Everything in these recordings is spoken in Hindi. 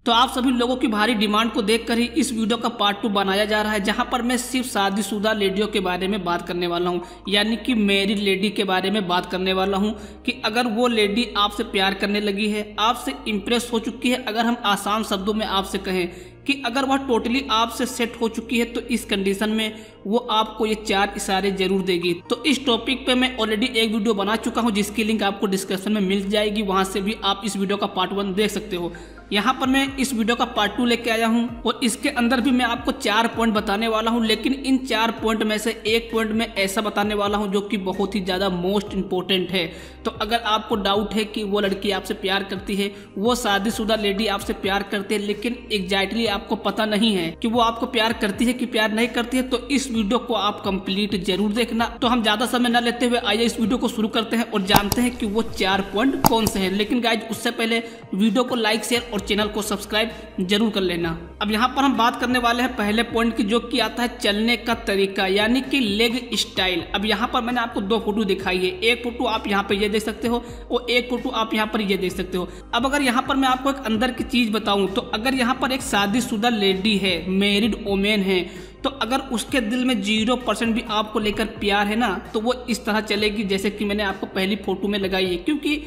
तो आप सभी लोगों की भारी डिमांड को देखकर ही इस वीडियो का पार्ट 2 बनाया जा रहा है, जहां पर मैं सिर्फ शादीशुदा लेडियों के बारे में बात करने वाला हूं, यानी कि मैरिड लेडी के बारे में बात करने वाला हूं कि अगर वो लेडी आपसे प्यार करने लगी है, आपसे इम्प्रेस हो चुकी है, अगर हम आसान शब्दों में आपसे कहें कि अगर वह टोटली आपसे सेट हो चुकी है, तो इस कंडीशन में वो आपको ये 4 इशारे जरूर देगी। तो इस टॉपिक पे मैं ऑलरेडी एक वीडियो बना चुका हूँ, जिसकी लिंक आपको डिस्क्रिप्शन में मिल जाएगी, वहां से भी आप इस वीडियो का पार्ट 1 देख सकते हो। यहाँ पर मैं इस वीडियो का पार्ट 2 लेके आया हूँ और इसके अंदर भी मैं आपको 4 पॉइंट बताने वाला हूँ, लेकिन इन 4 पॉइंट में से एक पॉइंट मैं ऐसा बताने वाला हूँ जो कि बहुत ही ज़्यादा मोस्ट इंपॉर्टेंट है। तो अगर आपको डाउट है कि वो लड़की आपसे प्यार करती है, वो शादीशुदा लेडी आपसे प्यार करती है, लेकिन एग्जैक्टली आपको पता नहीं है कि वो आपको प्यार करती है कि प्यार नहीं करती है, तो इस वीडियो को आप कंप्लीट जरूर देखना। तो हम ज़्यादा समय न लेते हुए आइए इस वीडियो को शुरू करते हैं और जानते हैं कि वो 4 पॉइंट कौन से हैं। लेकिन गाइज, उससे पहले वीडियो को लाइक, शेयर और चैनल को सब्सक्राइब जरूर कर लेना। अब यहाँ पर हम बात करने वाले हैं पहले पॉइंट की, जो कि आता है चलने का तरीका, यानी कि लेग स्टाइल। अब यहाँ पर मैंने आपको 2 फोटो दिखाई है, एक फोटो आप यहाँ पे ये देख सकते हो और एक फोटो आप यहाँ पर ये देख सकते हो। अब अगर यहाँ पर मैं आपको एक अंदर की चीज बताऊं, तो अगर यहाँ पर एक शादीशुदा लेडी है, मैरिड वोमेन है, तो अगर उसके दिल में 0% भी आपको लेकर प्यार है ना, तो वो इस तरह चलेगी जैसे कि मैंने आपको पहली फोटो में लगाई है, क्योंकि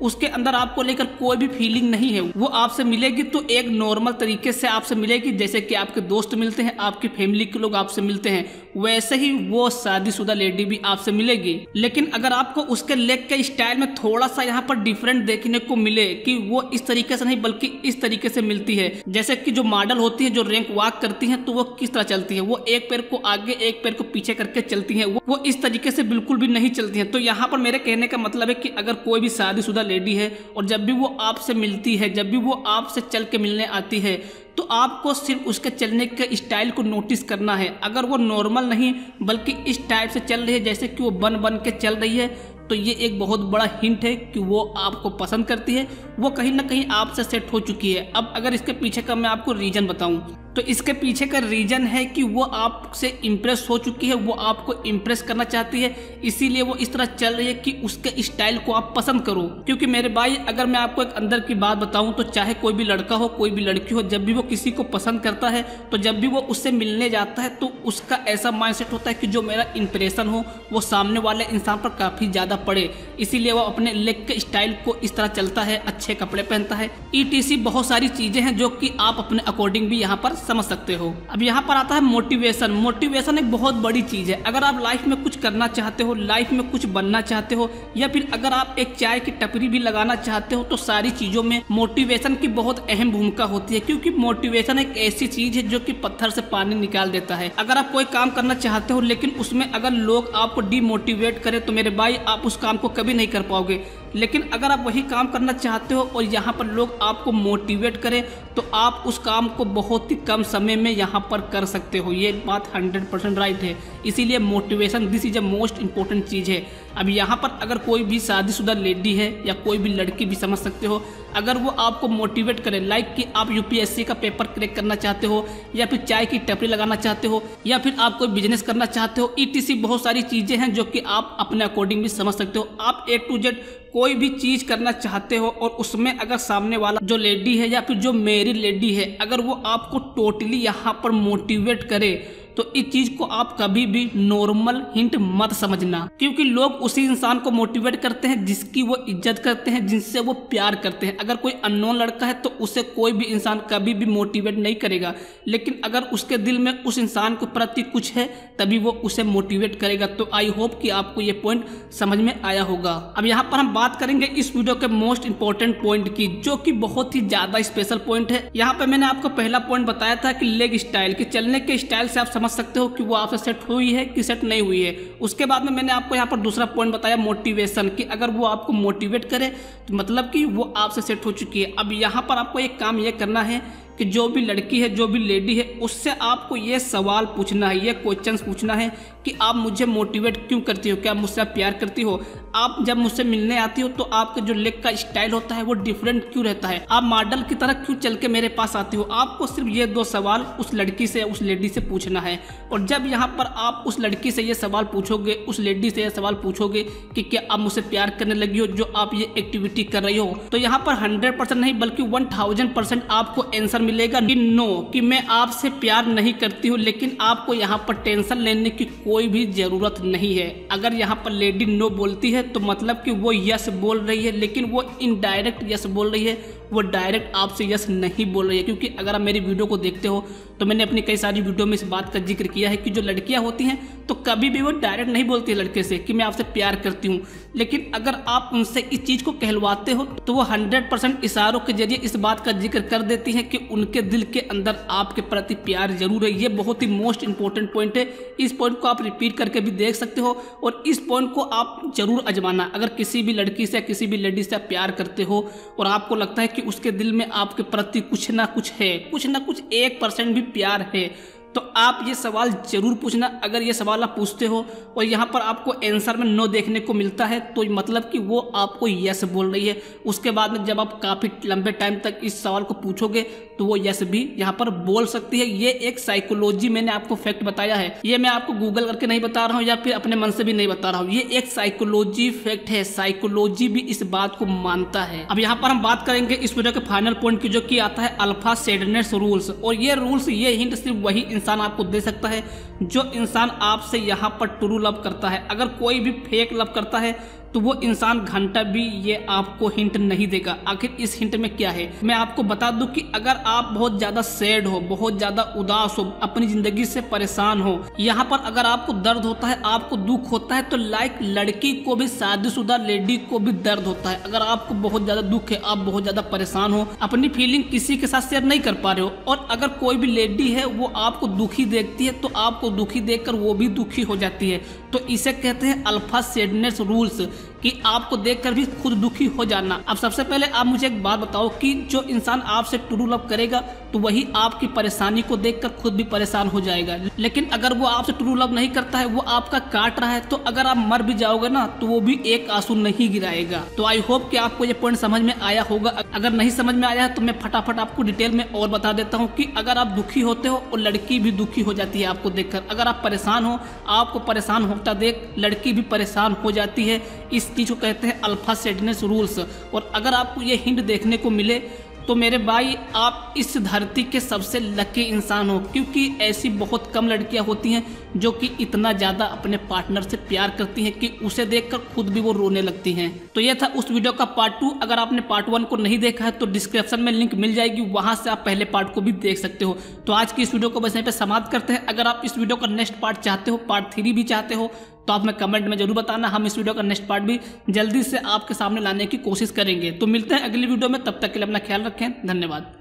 उसके अंदर आपको लेकर कोई भी फीलिंग नहीं है। वो आपसे मिलेगी तो एक नॉर्मल तरीके से आपसे मिलेगी, जैसे कि आपके दोस्त मिलते हैं, आपकी फैमिली के लोग आपसे मिलते हैं, वैसे ही वो शादीशुदा लेडी भी आपसे मिलेगी। लेकिन अगर आपको उसके लेग के स्टाइल में थोड़ा सा यहाँ पर डिफरेंट देखने को मिले कि वो इस तरीके से नहीं बल्कि इस तरीके से मिलती है, जैसे कि जो मॉडल होती है जो रैंक वॉक करती है, तो वो किस तरह चलती है, वो एक पैर को आगे एक पैर को पीछे करके चलती है, वो इस तरीके से बिल्कुल भी नहीं चलती है। तो यहाँ पर मेरे कहने का मतलब है कि अगर कोई भी शादीशुदा लेडी है और जब भी वो आपसे मिलती है, जब भी वो आपसे चल के मिलने आती है, तो आपको सिर्फ उसके चलने के स्टाइल को नोटिस करना है। अगर वो नॉर्मल नहीं बल्कि इस टाइप से चल रही है जैसे कि वो बन के चल रही है, तो ये एक बहुत बड़ा हिंट है कि वो आपको पसंद करती है, वो कहीं ना कहीं आपसे सेट हो चुकी है। अब अगर इसके पीछे का मैं आपको रीजन बताऊं, तो इसके पीछे का रीजन है कि वो आपसे इम्प्रेस हो चुकी है, वो आपको इम्प्रेस करना चाहती है, इसीलिए वो इस तरह चल रही है कि उसके स्टाइल को आप पसंद करो। क्योंकि मेरे भाई, अगर मैं आपको एक अंदर की बात बताऊं, तो चाहे कोई भी लड़का हो कोई भी लड़की हो, जब भी वो किसी को पसंद करता है, तो जब भी वो उससे मिलने जाता है, तो उसका ऐसा माइंडसेट होता है कि जो मेरा इंप्रेशन हो वो सामने वाले इंसान पर काफी ज्यादा पड़े, इसीलिए वो अपने लेग के स्टाइल को इस तरह चलता है, अच्छे कपड़े पहनता है, ETC बहुत सारी चीजें हैं जो कि आप अपने अकॉर्डिंग भी यहाँ पर समझ सकते हो। अब यहाँ पर आता है मोटिवेशन। मोटिवेशन एक बहुत बड़ी चीज है। अगर आप लाइफ में कुछ करना चाहते हो, लाइफ में कुछ बनना चाहते हो, या फिर अगर आप एक चाय की टपरी भी लगाना चाहते हो, तो सारी चीजों में मोटिवेशन की बहुत अहम भूमिका होती है, क्योंकि मोटिवेशन एक ऐसी चीज है जो कि पत्थर से पानी निकाल देता है। अगर आप कोई काम करना चाहते हो लेकिन उसमें अगर लोग आपको डिमोटिवेट करें, तो मेरे भाई आप उस काम को कभी नहीं कर पाओगे। लेकिन अगर आप वही काम करना चाहते हो और यहाँ पर लोग आपको मोटिवेट करें, तो आप उस काम को बहुत ही कम समय में यहाँ पर कर सकते हो। ये बात 100% राइट है। इसीलिए motivation this is a most important चीज़ है। अब यहाँ पर अगर कोई भी शादीशुदा लेडी है या कोई भी लड़की भी समझ सकते हो, अगर वो आपको मोटिवेट करे, लाइक कि आप UPSC का पेपर क्रैक करना चाहते हो, या फिर चाय की टपरी लगाना चाहते हो, या फिर आप कोई बिजनेस करना चाहते हो, ETC बहुत सारी चीज़ें हैं जो कि आप अपने अकॉर्डिंग भी समझ सकते हो। आप A to Z कोई भी चीज करना चाहते हो और उसमें अगर सामने वाला जो लेडी है या फिर जो मैरिड लेडी है, अगर वो आपको टोटली यहाँ पर मोटिवेट करे, तो इस चीज को आप कभी भी नॉर्मल हिंट मत समझना, क्योंकि लोग उसी इंसान को मोटिवेट करते हैं जिसकी वो इज्जत करते हैं, जिनसे वो प्यार करते हैं। अगर कोई अननोन लड़का है तो उसे कोई भी इंसान कभी भी मोटिवेट नहीं करेगा, लेकिन अगर उसके दिल में उस इंसान के प्रति कुछ है तभी वो उसे मोटिवेट करेगा। तो आई होप कि आपको ये पॉइंट समझ में आया होगा। अब यहाँ पर हम बात करेंगे इस वीडियो के मोस्ट इंपॉर्टेंट पॉइंट की, जो कि बहुत ही ज्यादा स्पेशल पॉइंट है। यहाँ पे मैंने आपको पहला पॉइंट बताया था कि लेग स्टाइल, कि चलने के स्टाइल से आप समझ सकते हो कि वो आपसे सेट हुई है कि सेट नहीं हुई है। उसके बाद में मैंने आपको यहाँ पर दूसरा पॉइंट बताया मोटिवेशन, कि अगर वो आपको मोटिवेट करे तो मतलब कि वो आपसे सेट हो चुकी है। अब यहाँ पर आपको एक काम ये करना है कि जो भी लड़की है, जो भी लेडी है, उससे आपको ये सवाल पूछना है, ये क्वेश्चंस पूछना है कि आप मुझे मोटिवेट क्यों करती हो, क्या मुझसे प्यार करती हो, आप जब मुझसे मिलने आती हो तो आपका जो लेग का स्टाइल होता है वो डिफरेंट क्यों रहता है, आप मॉडल की तरह क्यों चल के मेरे पास आती हो। आपको सिर्फ ये 2 सवाल उस लड़की से, उस लेडी से पूछना है। और जब यहाँ पर आप उस लड़की से ये सवाल पूछोगे, उस लेडी से ये सवाल पूछोगे कि क्या आप मुझसे प्यार करने लगी हो, जो आप ये एक्टिविटी कर रही हो, तो यहाँ पर 100% नहीं बल्कि 1000% आपको आंसर मिलेगा कि नो, कि मैं आपसे प्यार नहीं करती हूँ। लेकिन आपको यहाँ पर टेंशन लेने की कोई भी जरूरत नहीं है। अगर यहाँ पर लेडी नो बोलती है तो मतलब कि वो यस बोल रही है, लेकिन वो इनडायरेक्ट यस बोल रही है, वो डायरेक्ट आपसे यस नहीं बोल रही है। क्योंकि अगर आप मेरी वीडियो को देखते हो तो मैंने अपनी कई सारी वीडियो में इस बात का जिक्र किया है कि जो लड़कियां होती हैं तो कभी भी वो डायरेक्ट नहीं बोलती है लड़के से कि मैं आपसे प्यार करती हूँ। लेकिन अगर आप उनसे इस चीज़ को कहलवाते हो तो वो 100% इशारों के जरिए इस बात का जिक्र कर देती हैं कि उनके दिल के अंदर आपके प्रति प्यार जरूर है। ये बहुत ही मोस्ट इंपॉर्टेंट पॉइंट है। इस पॉइंट को आप रिपीट करके भी देख सकते हो और इस पॉइंट को आप जरूर आजमाना। अगर किसी भी लड़की से, किसी भी लेडी से आप प्यार करते हो और आपको लगता है कि उसके दिल में आपके प्रति कुछ ना कुछ है, कुछ ना कुछ 1% भी प्यार है, तो आप ये सवाल जरूर पूछना। अगर ये सवाल आप पूछते हो और यहाँ पर आपको आंसर में नो देखने को मिलता है तो मतलब कि वो आपको यस बोल रही है। उसके बाद में जब आप काफ़ी लंबे टाइम तक इस सवाल को पूछोगे तो वो यस भी यहाँ पर बोल सकती है। ये एक साइकोलॉजी मैंने आपको फैक्ट बताया है, ये मैं आपको गूगल करके नहीं बता रहा हूँ या फिर अपने मन से भी नहीं बता रहा हूँ, ये एक साइकोलॉजी फैक्ट है। साइकोलॉजी भी इस बात को मानता है। अब यहाँ पर हम बात करेंगे इस वीडियो के फाइनल पॉइंट की, जो कि आता है अल्फा सैडनेस रूल्स। और ये रूल्स, ये हिंट सिर्फ वही इंसान आपको दे सकता है जो इंसान आपसे यहाँ पर ट्रू लव करता है। अगर कोई भी फेक लव करता है तो वो इंसान घंटा भी ये आपको हिंट नहीं देगा। आखिर इस हिंट में क्या है, मैं आपको बता दूं कि अगर आप बहुत ज्यादा सैड हो, बहुत ज्यादा उदास हो, अपनी जिंदगी से परेशान हो, यहाँ पर अगर आपको दर्द होता है, आपको दुख होता है, तो लाइक लड़की को भी, शादीशुदा लेडी को भी दर्द होता है। अगर आपको बहुत ज्यादा दुख है, आप बहुत ज्यादा परेशान हो, अपनी फीलिंग किसी के साथ शेयर नहीं कर पा रहे हो, और अगर कोई भी लेडी है वो आपको दुखी देखती है तो आपको दुखी देखकर वो भी दुखी हो जाती है। तो इसे कहते हैं अल्फा सैडनेस रूल्स, कि आपको देखकर भी खुद दुखी हो जाना। अब सबसे पहले आप मुझे एक बात बताओ कि जो इंसान आपसे ट्रू लव करेगा तो वही आपकी परेशानी को देखकर खुद भी परेशान हो जाएगा। लेकिन अगर वो आपसे ट्रू लव नहीं करता है, वो आपका काट रहा है, तो अगर आप मर भी जाओगे ना तो वो भी एक आंसू नहीं गिराएगा। तो आई होप कि आपको ये पॉइंट समझ में आया होगा। अगर नहीं समझ में आया है तो मैं फटाफट आपको डिटेल में और बता देता हूँ कि अगर आप दुखी होते हो और लड़की भी दुखी हो जाती है आपको देखकर। अगर आप परेशान हो, आपको परेशान होता देख लड़की भी परेशान हो जाती है। इस चीज को कहते हैं अल्फा सैडनेस रूल्स। और अगर आपको ये हिंट देखने को मिले तो मेरे भाई आप इस धरती के सबसे लकी इंसान हो, क्योंकि ऐसी बहुत कम लड़कियां होती हैं जो कि इतना ज़्यादा अपने पार्टनर से प्यार करती हैं कि उसे देखकर खुद भी वो रोने लगती हैं। तो ये था उस वीडियो का पार्ट 2। अगर आपने पार्ट 1 को नहीं देखा है तो डिस्क्रिप्शन में लिंक मिल जाएगी, वहां से आप पहले पार्ट को भी देख सकते हो। तो आज की इस वीडियो को बस यहीं पे समाप्त करते हैं। अगर आप इस वीडियो का नेक्स्ट पार्ट चाहते हो, पार्ट 3 भी चाहते हो, तो आप हमें कमेंट में जरूर बताना। हम इस वीडियो का नेक्स्ट पार्ट भी जल्दी से आपके सामने लाने की कोशिश करेंगे। तो मिलते हैं अगली वीडियो में, तब तक के लिए अपना ख्याल रखें। धन्यवाद।